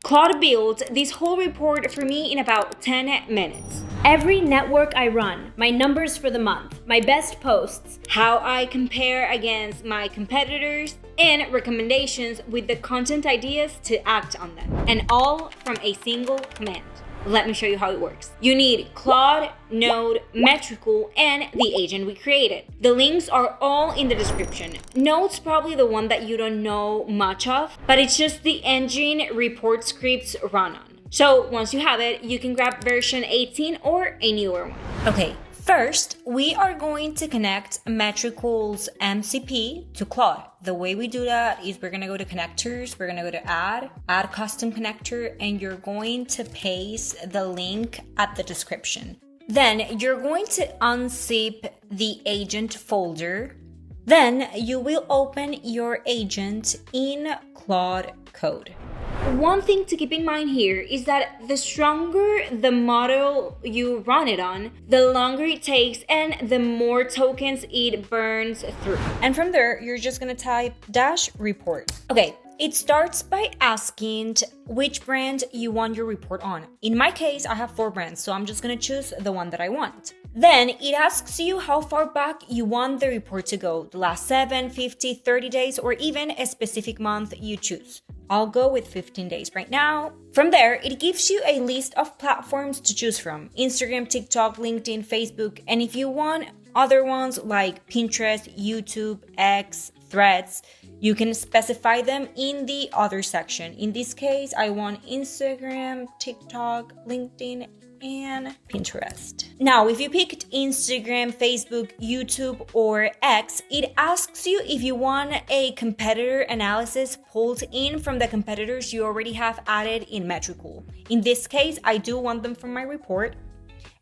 Claude built this whole report for me in about 10 minutes. Every network I run, my numbers for the month, my best posts, how I compare against my competitors, and recommendations with the content ideas to act on them. And all from a single command. Let me show you how it works. You need Claude, Node, Metricool, and the agent we created. The links are all in the description. Node's probably the one that you don't know much of, but it's just the engine report scripts run on. So once you have it, you can grab version 18 or a newer one. Okay, first, we are going to connect Metricool's MCP to Claude. The way we do that is we're gonna go to connectors, we're gonna go to add custom connector, and you're going to paste the link at the description. Then you're going to unzip the agent folder. Then you will open your agent in Claude Code. One thing to keep in mind here is that the stronger the model you run it on, the longer it takes and the more tokens it burns through. And from there, you're just gonna type -report. Okay, it starts by asking which brand you want your report on. In my case, I have 4 brands, so I'm just gonna choose the one that I want. Then it asks you how far back you want the report to go, the last 7, 50, 30 days, or even a specific month you choose. I'll go with 15 days right now. From there, it gives you a list of platforms to choose from: Instagram, TikTok, LinkedIn, Facebook, and if you want other ones like Pinterest, YouTube, X, Threads, you can specify them in the other section. In this case, I want Instagram, TikTok, LinkedIn, and Pinterest. Now, if you picked Instagram, Facebook, YouTube, or X, it asks you if you want a competitor analysis pulled in from the competitors you already have added in Metricool. In this case, I do want them from my report.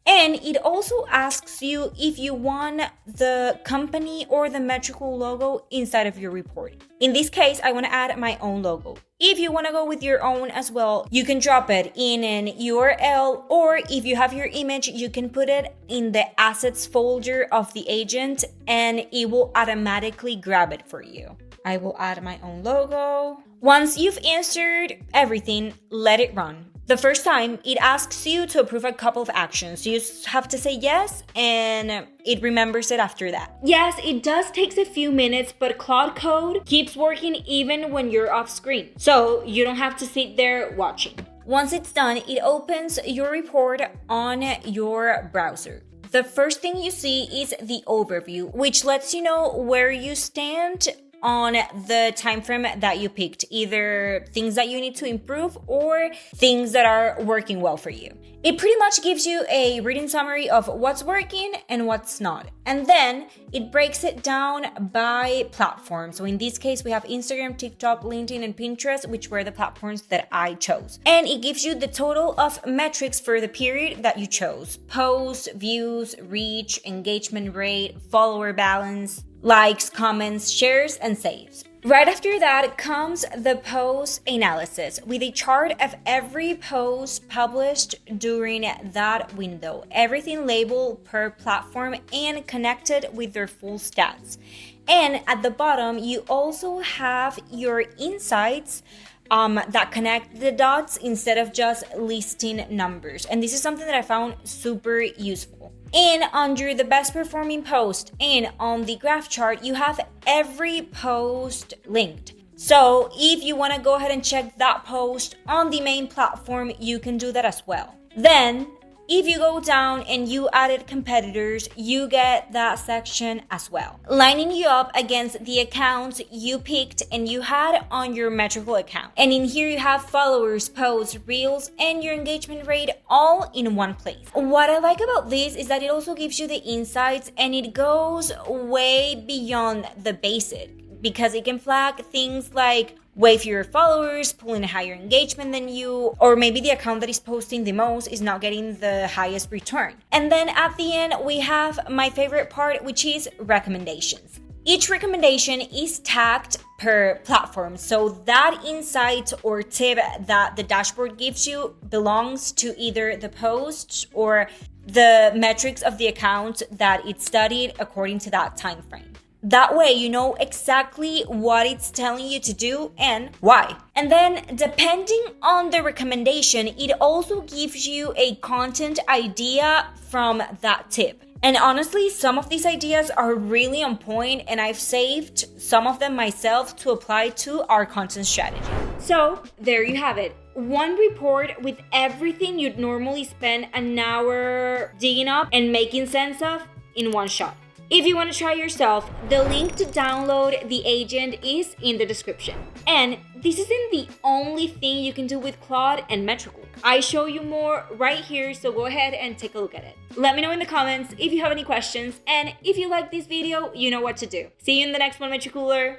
And it also asks you if you want the company or the Metricool logo inside of your report. In this case, I want to add my own logo. If you want to go with your own as well, you can drop it in an URL, or if you have your image, you can put it in the assets folder of the agent and it will automatically grab it for you. I will add my own logo. Once you've answered everything, let it run. The first time, it asks you to approve a couple of actions. You just have to say yes, and it remembers it after that. Yes, it does take a few minutes, but Claude Code keeps working even when you're off screen. So you don't have to sit there watching. Once it's done, it opens your report on your browser. The first thing you see is the overview, which lets you know where you stand on the time frame that you picked, either things that you need to improve or things that are working well for you. It pretty much gives you a written summary of what's working and what's not. And then it breaks it down by platform. So in this case, we have Instagram, TikTok, LinkedIn, and Pinterest, which were the platforms that I chose. And it gives you the total of metrics for the period that you chose: posts, views, reach, engagement rate, follower balance, likes, comments, shares, and saves. Right after that comes the post analysis with a chart of every post published during that window, everything labeled per platform and connected with their full stats. And at the bottom, you also have your insights that connect the dots instead of just listing numbers. And this is something that I found super useful. And under the best performing post and on the graph chart, you have every post linked. So if you want to go ahead and check that post on the main platform, you can do that as well. Then if you go down and you added competitors, you get that section as well, lining you up against the accounts you picked and you had on your Metricool account. And in here you have followers, posts, reels, and your engagement rate all in one place. What I like about this is that it also gives you the insights, and it goes way beyond the basic, because it can flag things like way fewer followers, pulling a higher engagement than you, or maybe the account that is posting the most is not getting the highest return. And then at the end, we have my favorite part, which is recommendations. Each recommendation is tagged per platform, so that insight or tip that the dashboard gives you belongs to either the post or the metrics of the account that it studied according to that time frame. That way you know exactly what it's telling you to do and why. And then depending on the recommendation, it also gives you a content idea from that tip. And honestly, some of these ideas are really on point, and I've saved some of them myself to apply to our content strategy. So there you have it. One report with everything you'd normally spend an hour digging up and making sense of in one shot. If you want to try yourself, the link to download the agent is in the description. And this isn't the only thing you can do with Claude and Metricool. I show you more right here, so go ahead and take a look at it. Let me know in the comments if you have any questions, and if you like this video, you know what to do. See you in the next one, Metricooler.